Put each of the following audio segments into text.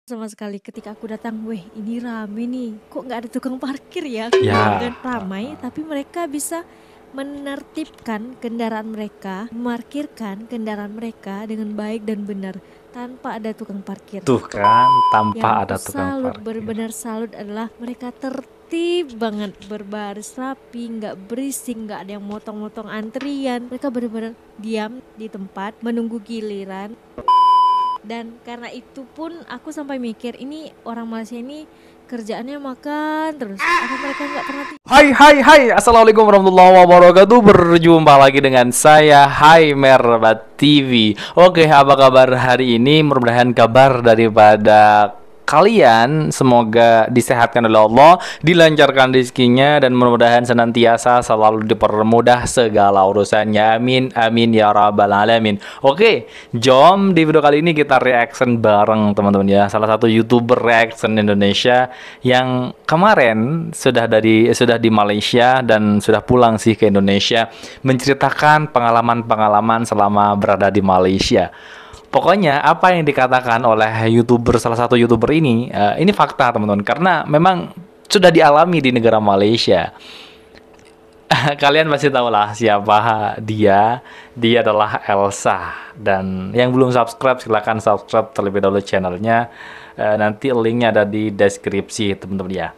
Sama sekali ketika aku datang, weh ini rame nih, kok nggak ada tukang parkir ya? Ya, Dan ramai, tapi mereka bisa menertibkan kendaraan mereka, memarkirkan kendaraan mereka dengan baik dan benar tanpa ada tukang parkir. tuh kan, Yang tanpa aku ada tukang salut, parkir. benar-benar salut adalah mereka tertib banget, berbaris rapi, nggak berisik, nggak ada yang motong-motong antrian. Mereka benar-benar diam di tempat, menunggu giliran. Dan karena itu pun aku sampai mikir, ini orang Malaysia ini kerjaannya makan terus. Apa mereka nggak pernah Hai, assalamualaikum warahmatullahi wabarakatuh. Berjumpa lagi dengan saya, Hai Merbat TV. Oke, apa kabar hari ini? Mudah-mudahan kabar daripada kalian semoga disehatkan oleh Allah, dilancarkan rezekinya, dan mudah-mudahan senantiasa selalu dipermudah segala urusannya. Amin, amin ya rabbal alamin. Oke, jom di video kali ini kita reaction bareng teman-teman ya. Salah satu YouTuber reaction Indonesia yang kemarin sudah di Malaysia dan sudah pulang sih ke Indonesia, menceritakan pengalaman-pengalaman selama berada di Malaysia. Pokoknya apa yang dikatakan oleh salah satu YouTuber ini fakta teman-teman, karena memang sudah dialami di negara Malaysia. Kalian pasti tahu lah siapa dia. Dia adalah Elsa. Dan yang belum subscribe, silahkan subscribe terlebih dahulu channelnya. Nanti linknya ada di deskripsi teman-teman ya.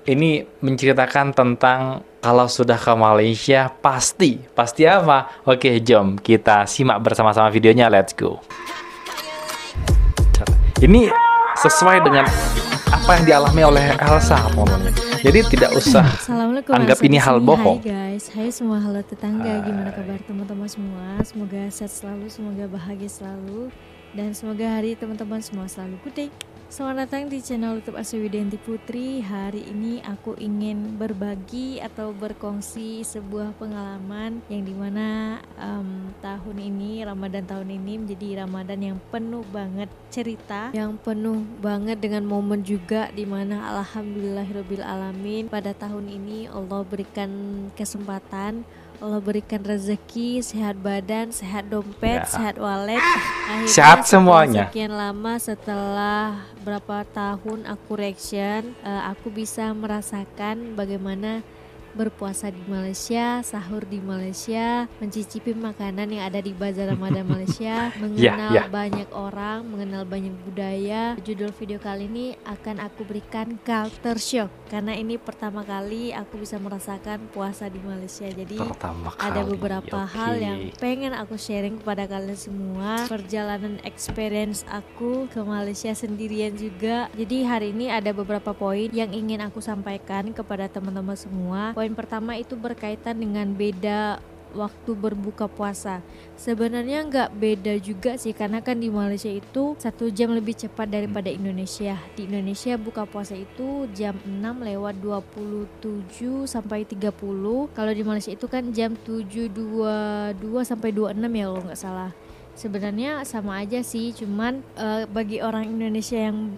Ini menceritakan tentang kalau sudah ke Malaysia pasti apa? Oke, jom kita simak bersama-sama videonya. Let's go. Ini sesuai dengan apa yang dialami oleh Elsa, teman-teman. Jadi tidak usah Assalamualaikum, anggap Elsa ini di hal sini. bohong. Hai guys, hai semua, halo tetangga, gimana kabar teman-teman semua? Semoga sehat selalu, semoga bahagia selalu, dan semoga hari teman-teman semua selalu good day. Selamat datang di channel YouTube Asy Widianti Putri. Hari ini aku ingin berbagi atau berkongsi sebuah pengalaman yang dimana tahun ini, Ramadan tahun ini menjadi Ramadan yang penuh banget cerita, yang penuh banget dengan momen juga, dimana alhamdulillahirabbil alamin pada tahun ini Allah berikan kesempatan, Allah berikan rezeki, sehat badan, sehat dompet, Ya. sehat wallet. Akhirnya Sehat setelah semuanya. sekian lama, setelah berapa tahun aku reaction, aku bisa merasakan bagaimana berpuasa di Malaysia, sahur di Malaysia, mencicipi makanan yang ada di Bazar Ramadan Malaysia, mengenal banyak orang, mengenal banyak budaya. Judul video kali ini akan aku berikan culture shock, karena ini pertama kali aku bisa merasakan puasa di Malaysia. Jadi ada beberapa hal yang pengen aku sharing kepada kalian semua, perjalanan experience aku ke Malaysia sendirian juga. Jadi hari ini ada beberapa poin yang ingin aku sampaikan kepada teman-teman semua. Poin pertama itu berkaitan dengan beda waktu berbuka puasa. Sebenarnya nggak beda juga sih, karena kan di Malaysia itu 1 jam lebih cepat daripada Indonesia. Di Indonesia buka puasa itu jam 6 lewat 27 sampai 30. Kalau di Malaysia itu kan jam 7.22 sampai 26 ya kalau nggak salah. Sebenarnya sama aja sih, cuman bagi orang Indonesia yang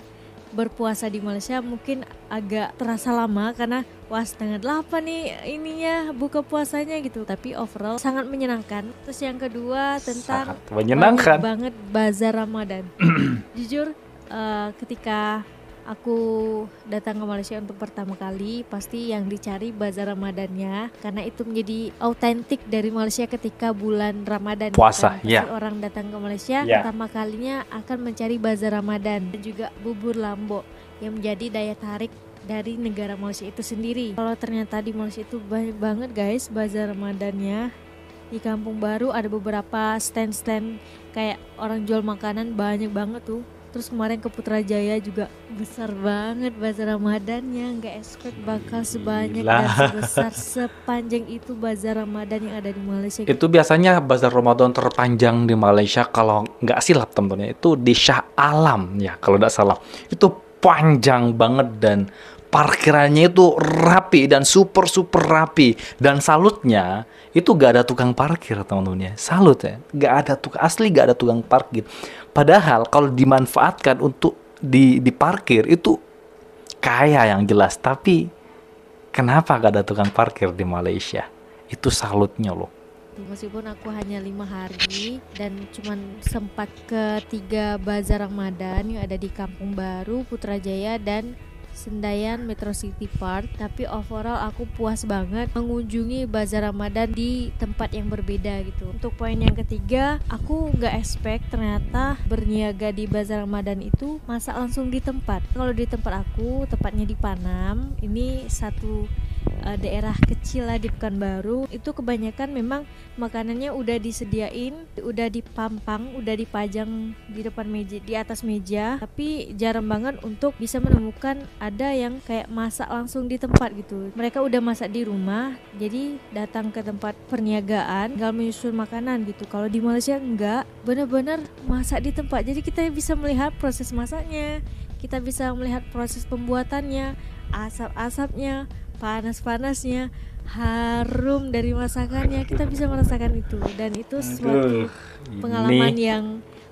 berpuasa di Malaysia mungkin agak terasa lama karena wah 7:30 nih ininya buka puasanya gitu, tapi overall sangat menyenangkan. Terus yang kedua tentang Sangat menyenangkan banget bazar Ramadan. Jujur ketika aku datang ke Malaysia untuk pertama kali, pasti yang dicari bazar Ramadannya, karena itu menjadi autentik dari Malaysia ketika bulan Ramadan. puasa. Pasti orang datang ke Malaysia pertama kalinya akan mencari bazar Ramadan, dan juga bubur Lambok yang menjadi daya tarik dari negara Malaysia itu sendiri. Kalau ternyata di Malaysia itu banyak banget guys bazar Ramadannya. Di Kampung Baru ada beberapa stand-stand kayak orang jual makanan, banyak banget tuh. Terus kemarin ke Putrajaya juga besar banget bazar Ramadannya, nggak expect bakal sebanyak dan sebesar sepanjang itu bazar Ramadan yang ada di Malaysia. Itu biasanya bazar Ramadan terpanjang di Malaysia, kalau nggak silap teman-teman, itu di Shah Alam ya kalau nggak salah. Itu panjang banget dan parkirannya itu rapi dan super rapi, dan salutnya itu gak ada tukang parkir teman-teman ya. Salut ya, gak ada asli gak ada tukang parkir. Padahal kalau dimanfaatkan untuk diparkir itu kaya yang jelas, tapi kenapa gak ada tukang parkir di Malaysia? Itu salutnya loh. gitu. Meskipun aku hanya 5 hari dan cuman sempat ke 3 bazar Ramadan yang ada di Kampung Baru, Putrajaya dan Sendayan Metro City Park, tapi overall aku puas banget mengunjungi bazar Ramadan di tempat yang berbeda gitu. Untuk poin yang ketiga, aku nggak expect ternyata berniaga di bazar Ramadan itu masak langsung di tempat. Kalau di tempat aku, tepatnya di Panam, ini satu daerah kecil lah di Pekanbaru, itu kebanyakan memang makanannya udah disediain, udah dipampang, udah dipajang di depan meja, di atas meja, tapi jarang banget untuk bisa menemukan ada yang kayak masak langsung di tempat gitu. Mereka udah masak di rumah, jadi datang ke tempat perniagaan tinggal menyusun makanan gitu. Kalau di Malaysia enggak, benar-benar masak di tempat, jadi kita bisa melihat proses masaknya, kita bisa melihat proses pembuatannya, asap-asapnya, panas-panasnya, harum dari masakannya, kita bisa merasakan itu. Dan itu suatu pengalaman yang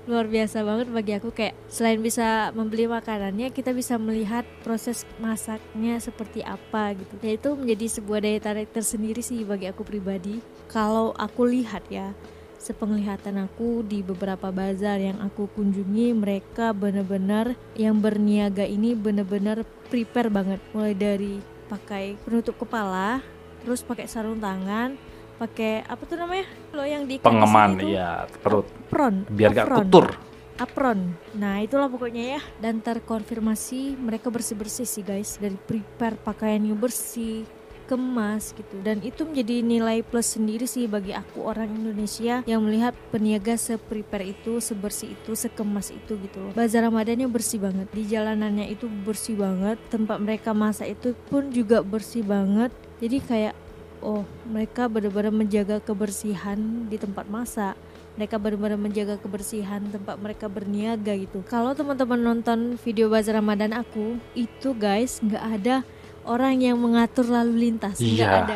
luar biasa banget bagi aku. Kayak selain bisa membeli makanannya, kita bisa melihat proses masaknya seperti apa gitu. Dan itu menjadi sebuah daya tarik tersendiri sih bagi aku pribadi. Kalau aku lihat ya, sepenglihatan aku di beberapa bazar yang aku kunjungi, mereka benar-benar yang berniaga ini benar-benar prepare banget, mulai dari pakai penutup kepala, terus pakai sarung tangan, pakai apa tuh namanya, lo yang di pengaman ya perut, apron, biar gak kutur, apron. Nah itulah pokoknya ya. Dan terkonfirmasi mereka bersih-bersih sih guys, dari prepare pakaiannya bersih, kemas gitu. Dan itu menjadi nilai plus sendiri sih bagi aku orang Indonesia yang melihat peniaga se-prepare itu, sebersih itu, sekemas itu gitu loh. Bazar Ramadannya bersih banget, di jalanannya itu bersih banget, tempat mereka masak itu pun juga bersih banget. Jadi kayak oh, mereka benar-benar menjaga kebersihan di tempat masak. Mereka benar-benar menjaga kebersihan tempat mereka berniaga gitu. Kalau teman-teman nonton video bazar Ramadan aku, itu guys nggak ada orang yang mengatur lalu lintas, nggak ada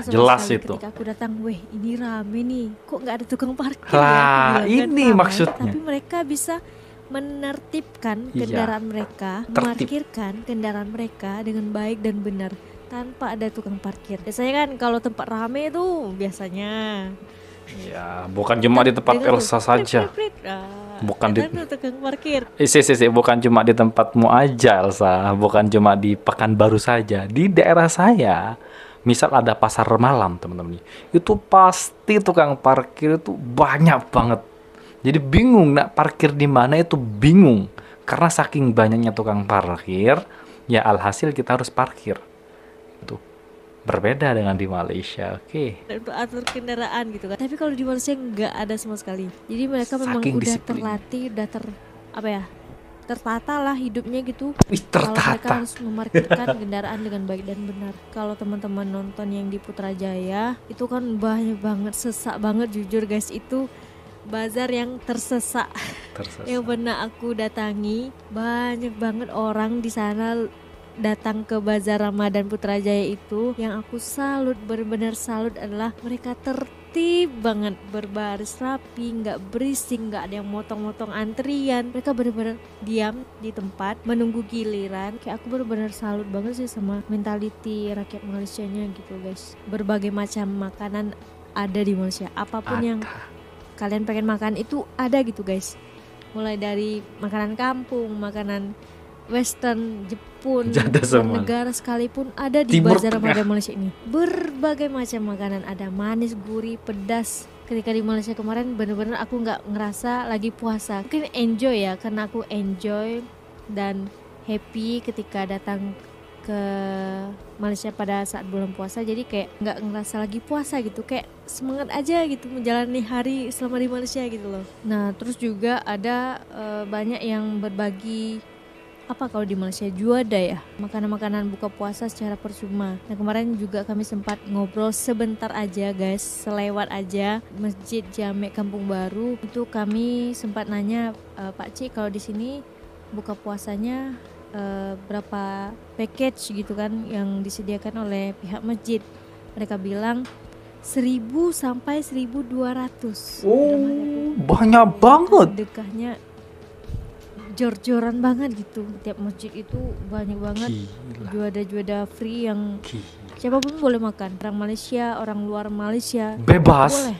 sama jelas sekali. itu. Ketika aku datang, weh ini rame nih, kok nggak ada tukang parkir lah, ya? ini Ramai, maksudnya. tapi mereka bisa menertibkan kendaraan mereka, memarkirkan kendaraan mereka dengan baik dan benar tanpa ada tukang parkir. Biasanya kan kalau tempat rame itu biasanya ya bukan cuma di tempat Elsa saja. Bukan di tukang parkir. Bukan cuma di tempatmu aja, Elsa. Bukan cuma di Pekanbaru saja. Di daerah saya, misal ada pasar malam, teman-teman, itu pasti tukang parkir itu banyak banget. Jadi bingung nak parkir di mana, itu bingung. Karena saking banyaknya tukang parkir, ya alhasil kita harus parkir. Itu berbeda dengan di Malaysia, oke. Untuk atur kendaraan gitu kan. Tapi kalau di Malaysia nggak ada sama sekali. Jadi mereka memang Saking udah disiplin. terlatih, udah tertata lah hidupnya gitu. Tertata. Kalau mereka harus memarkirkan kendaraan dengan baik dan benar. Kalau teman-teman nonton yang di Putrajaya, itu kan banyak banget, sesak banget jujur guys. Itu bazar yang tersesak. Yang pernah aku datangi, banyak banget orang di sana datang ke bazar Ramadan Putrajaya itu. Yang aku salut, benar-benar salut adalah mereka tertib banget, berbaris rapi, nggak berisik, nggak ada yang motong-motong antrian. Mereka benar-benar diam di tempat menunggu giliran. Kayak aku benar-benar salut banget sih sama mentality rakyat Malaysianya gitu guys. Berbagai macam makanan ada di Malaysia, apapun yang kalian pengen makan itu ada gitu guys. Mulai dari makanan kampung, makanan Western, Jepun, negara sekalipun ada di bazar Ramadan Malaysia ini. Berbagai macam makanan ada, manis, gurih, pedas. Ketika di Malaysia kemarin bener-bener aku nggak ngerasa lagi puasa. Mungkin enjoy ya, karena aku enjoy dan happy ketika datang ke Malaysia pada saat bulan puasa. Jadi kayak nggak ngerasa lagi puasa gitu, kayak semangat aja gitu menjalani hari selama di Malaysia gitu loh. Nah terus juga ada banyak yang berbagi apa kalau di Malaysia juada ya, makanan-makanan buka puasa secara percuma. Nah kemarin juga kami sempat ngobrol sebentar aja guys, selewat aja Masjid Jamek Kampung Baru. Itu kami sempat nanya, Pak Cik kalau di sini buka puasanya berapa package gitu kan yang disediakan oleh pihak masjid. Mereka bilang 1.000 sampai 1.200. Oh, banyak banget. Dekahnya jor-joran banget gitu. Tiap masjid itu banyak banget juada-juada free yang siapapun boleh makan, orang Malaysia, orang luar Malaysia Bebas. boleh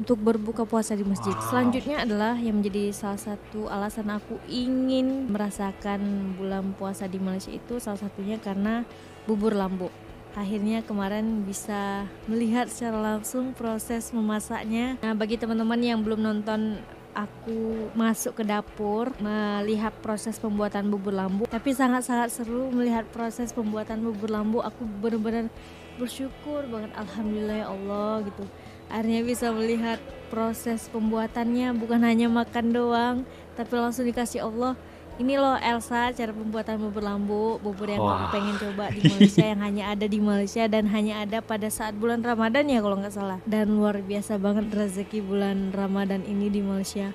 untuk berbuka puasa di masjid. Selanjutnya adalah yang menjadi salah satu alasan aku ingin merasakan bulan puasa di Malaysia itu salah satunya karena bubur lambuk. Akhirnya kemarin bisa melihat secara langsung proses memasaknya. Nah, bagi teman-teman yang belum nonton aku masuk ke dapur melihat proses pembuatan bubur lambuk, tapi sangat-sangat seru melihat proses pembuatan bubur lambuk. Aku benar-benar bersyukur banget, alhamdulillah ya Allah gitu. Akhirnya bisa melihat proses pembuatannya, bukan hanya makan doang, tapi langsung dikasih Allah. Ini loh Elsa cara pembuatan bubur lambuk, bubur yang aku pengen coba di Malaysia, yang hanya ada di Malaysia dan hanya ada pada saat bulan Ramadan ya kalau nggak salah. Dan luar biasa banget rezeki bulan Ramadan ini di Malaysia.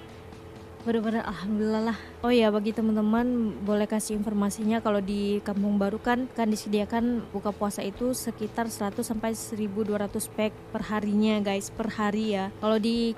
Benar-benar alhamdulillah lah. Oh ya, bagi teman-teman boleh kasih informasinya kalau di Kampung Baru kan disediakan buka puasa itu sekitar 100 sampai 1.200 pack per harinya guys, per hari ya. Kalau di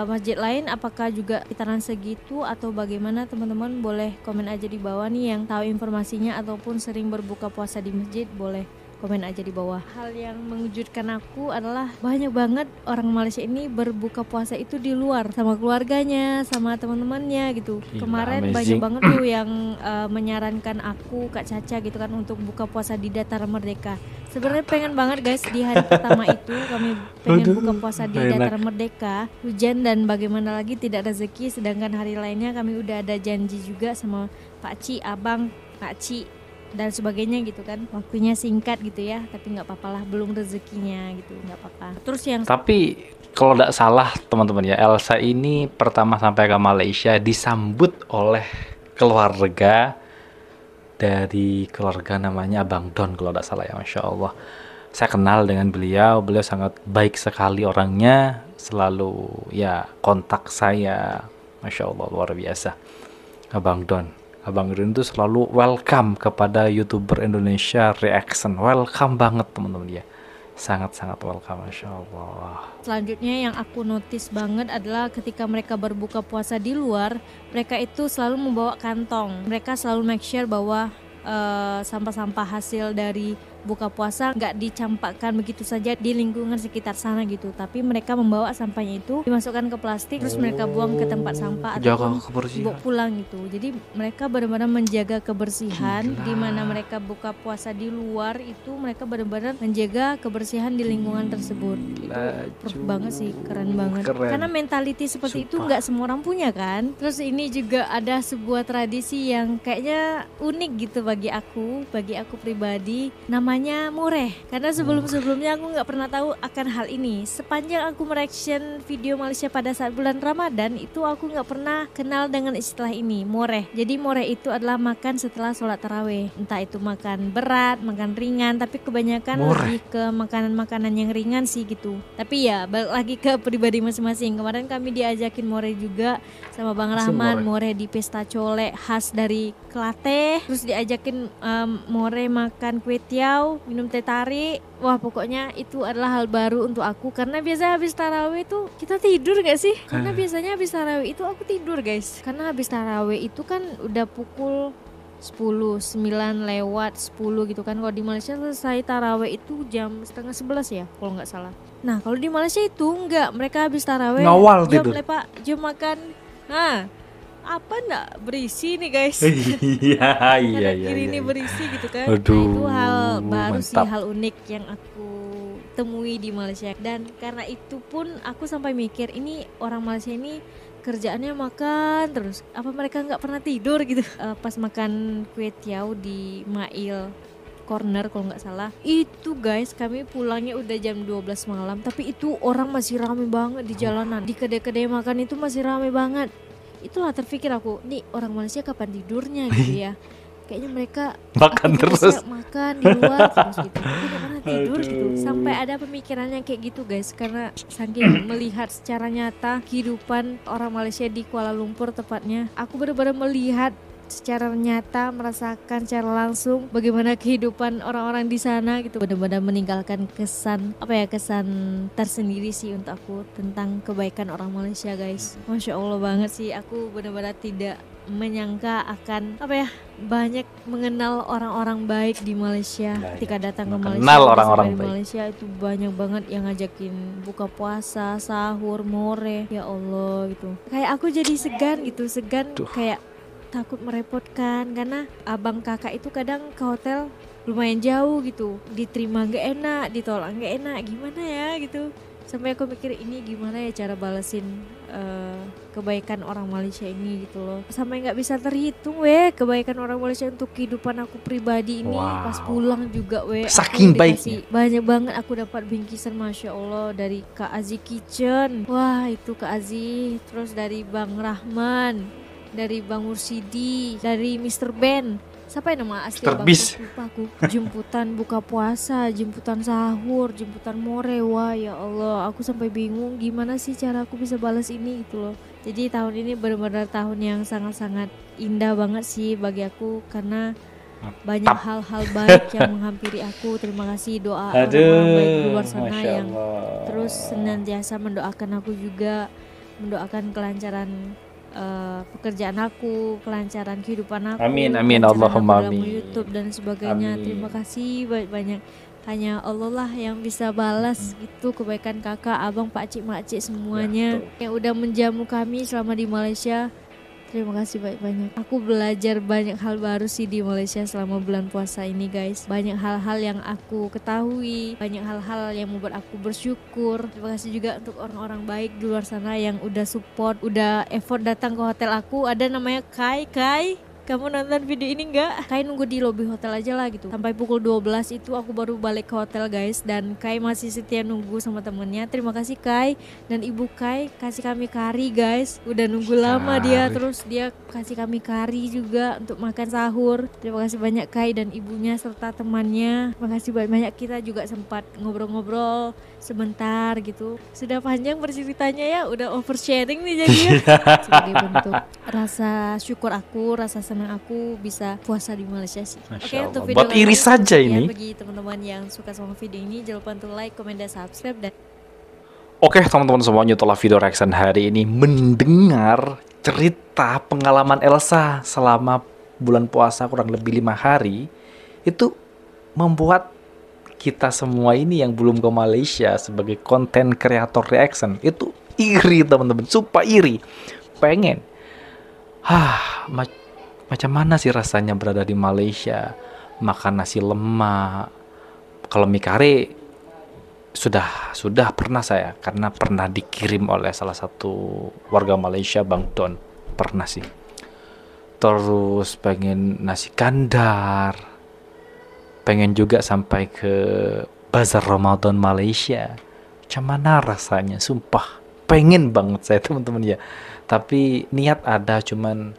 masjid lain apakah juga kitaran segitu atau bagaimana, teman-teman boleh komen aja di bawah nih yang tahu informasinya ataupun sering berbuka puasa di masjid, boleh komen aja di bawah. Hal yang mengejutkan aku adalah banyak banget orang Malaysia ini berbuka puasa itu di luar sama keluarganya, sama teman-temannya gitu. Gila, kemarin amazing. banyak banget tuh yang menyarankan aku, Kak Caca gitu kan, untuk buka puasa di Dataran Merdeka. Sebenarnya pengen banget guys di hari pertama itu kami pengen buka puasa di Dataran Merdeka. Hujan dan bagaimana lagi tidak rezeki, sedangkan hari lainnya kami udah ada janji juga sama Pak Ci, Abang, Pak Ci dan sebagainya gitu kan, waktunya singkat gitu ya, tapi nggak apa-apa lah, belum rezekinya gitu, nggak apa-apa. Terus yang Tapi kalau tidak salah teman-teman ya, Elsa ini pertama sampai ke Malaysia disambut oleh keluarga dari keluarga namanya Abang Don kalau tidak salah ya, Masya Allah. Saya kenal dengan beliau sangat baik sekali orangnya, selalu ya kontak saya, Masya Allah luar biasa. Abang Don itu selalu welcome kepada YouTuber Indonesia reaction, welcome banget teman-teman ya, sangat-sangat welcome, Masya Allah. selanjutnya yang aku notice banget adalah ketika mereka berbuka puasa di luar, mereka itu selalu membawa kantong. Mereka selalu make sure bahwa sampah-sampah hasil dari buka puasa nggak dicampakkan begitu saja di lingkungan sekitar sana gitu, tapi mereka membawa sampahnya itu dimasukkan ke plastik, terus mereka buang ke tempat sampah ataupun bawa pulang gitu. Jadi mereka benar-benar menjaga kebersihan. Di mana mereka buka puasa di luar itu mereka benar-benar menjaga kebersihan di lingkungan tersebut. Itu banget sih, keren banget. Karena mentality seperti itu nggak semua orang punya kan. Terus ini juga ada sebuah tradisi yang kayaknya unik gitu bagi aku pribadi, namanya mureh. Karena sebelum-sebelumnya aku nggak pernah tahu akan hal ini. Sepanjang aku mereaction video Malaysia pada saat bulan Ramadan itu aku nggak pernah kenal dengan istilah ini, mureh. Jadi mureh itu adalah makan setelah sholat tarawih. Entah itu makan berat, makan ringan, tapi kebanyakan lebih ke makanan-makanan yang ringan sih gitu. Tapi ya balik lagi ke pribadi masing-masing. Kemarin kami diajakin mureh juga sama Bang Rahman, mureh di pesta colek khas dari Kelateh. Terus diajakin mureh makan kue tiaw, minum teh tarik. Wah pokoknya itu adalah hal baru untuk aku, karena biasa habis tarawih itu kita tidur gak sih? Karena biasanya habis tarawih itu aku tidur guys, karena habis tarawih itu kan udah pukul 9 lewat 10 gitu kan. Kalau di Malaysia selesai tarawih itu jam setengah 11 ya kalau nggak salah. Nah kalau di Malaysia itu enggak, mereka habis tarawih jam lepak, jam makan. Nah apa enggak berisi nih guys. Iya kiri ini berisi gitu kan. Nah itu hal baru sih, hal unik yang aku temui di Malaysia. Dan karena itu pun aku sampai mikir, ini orang Malaysia ini kerjaannya makan terus, apa mereka nggak pernah tidur gitu. Pas makan kue tiaw di Mail Corner kalau nggak salah itu guys, kami pulangnya udah jam 12 malam, tapi itu orang masih rame banget di jalanan, di kedai-kedai makan itu masih rame banget. Itulah terpikir aku, nih orang Malaysia kapan tidurnya gitu ya. Kayaknya mereka makan terus, makan di luar terus gitu, tapi gak pernah tidur gitu. Sampai ada pemikirannya kayak gitu guys, karena saking melihat secara nyata kehidupan orang Malaysia di Kuala Lumpur tepatnya. Aku benar-benar melihat secara nyata, merasakan secara langsung bagaimana kehidupan orang-orang di sana gitu. Benar-benar meninggalkan kesan kesan tersendiri sih untuk aku tentang kebaikan orang Malaysia guys. Masya Allah banget sih, aku benar-benar tidak menyangka akan apa ya, banyak mengenal orang-orang baik di Malaysia. Ketika datang ke Malaysia, Mengenal udah orang-orang sampai di baik. Malaysia itu banyak banget yang ngajakin buka puasa, sahur, more. Ya Allah gitu. Kayak aku jadi segan gitu, Duh. kayak takut merepotkan karena abang kakak itu kadang ke hotel lumayan jauh gitu, diterima gak enak, ditolak gak enak, gimana ya gitu. Sampai aku mikir ini gimana ya cara balesin kebaikan orang Malaysia ini gitu loh. Sampai nggak bisa terhitung kebaikan orang Malaysia untuk kehidupan aku pribadi ini. Wow. Pas pulang juga Saking aku dikasih banyak banget, aku dapat bingkisan Masya Allah dari Kak Aziz Kitchen. Wah itu Kak Aziz. Terus dari Bang Rahman, dari Bang Mursidi, dari Mr. Ben. Siapa yang nama asli Mr. Bang? Beast. Lupa aku. Jemputan buka puasa, jemputan sahur, jemputan more. Wah ya Allah, aku sampai bingung gimana sih cara aku bisa balas ini gitu loh. Jadi tahun ini benar-benar tahun yang sangat-sangat indah banget sih bagi aku, karena banyak hal-hal baik yang menghampiri aku. Terima kasih doa orang-orang baik di luar sana Masya yang Allah. terus senantiasa mendoakan aku juga, mendoakan kelancaran pekerjaan aku, kelancaran kehidupan aku, Amin, amin, kelancaran Allahumma aku dalam amin. YouTube dan sebagainya. Amin. Terima kasih banyak-banyak. Hanya Allah lah yang bisa balas gitu kebaikan kakak, abang, pakcik, makcik semuanya yang udah menjamu kami selama di Malaysia. Terima kasih banyak-banyak. Aku belajar banyak hal baru sih di Malaysia selama bulan puasa ini guys. Banyak hal-hal yang aku ketahui, banyak hal-hal yang membuat aku bersyukur. Terima kasih juga untuk orang-orang baik di luar sana yang udah support, udah effort datang ke hotel aku. Ada namanya Kai. Kamu nonton video ini enggak? Kai nunggu di lobi hotel aja lah gitu. Sampai pukul 12 itu aku baru balik ke hotel guys. Dan Kai masih setia nunggu sama temennya. Terima kasih Kai. Dan ibu Kai kasih kami kari guys. Udah nunggu lama dia. Terus dia kasih kami kari juga untuk makan sahur. Terima kasih banyak Kai dan ibunya serta temannya. Terima kasih banyak, kita juga sempat ngobrol-ngobrol sebentar gitu. Sudah panjang berceritanya ya. Udah oversharing nih jadinya. Sebagai bentuk rasa syukur aku, rasa senang aku bisa puasa di Malaysia sih. Oke, untuk video Buat iri saja ini. Bagi teman-teman yang suka sama video ini, jangan lupa untuk like, comment, dan subscribe. Dan Oke teman-teman semuanya, setelah video reaction hari ini mendengar cerita pengalaman Elsa selama bulan puasa kurang lebih 5 hari, itu membuat kita semua ini yang belum ke Malaysia sebagai konten kreator reaction itu iri teman-teman, sumpah iri. Pengen macam mana sih rasanya berada di Malaysia, makan nasi lemak. Kalau mie kare sudah pernah saya, karena pernah dikirim oleh salah satu warga Malaysia, Bang Don, pernah sih. Terus pengen nasi kandar, pengen juga sampai ke Bazar Ramadan Malaysia. Macam mana rasanya, sumpah pengen banget saya teman-teman ya. Tapi niat ada, cuman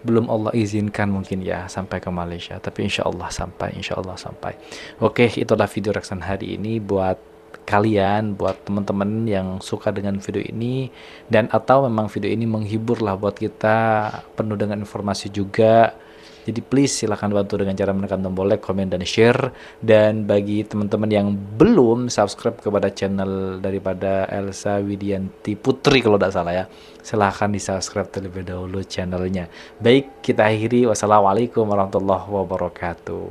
belum Allah izinkan mungkin ya sampai ke Malaysia. Tapi insya Allah sampai. Oke, itulah video reaction hari ini buat kalian, buat teman-teman yang suka dengan video ini, dan atau memang video ini menghibur lah buat kita, penuh dengan informasi juga. Jadi please silahkan bantu dengan cara menekan tombol like, komen, dan share. Dan bagi teman-teman yang belum subscribe kepada channel daripada Elsa Widianti Putri kalau tidak salah ya, silahkan di subscribe terlebih dahulu channelnya. Baik, kita akhiri. Wassalamualaikum warahmatullahi wabarakatuh.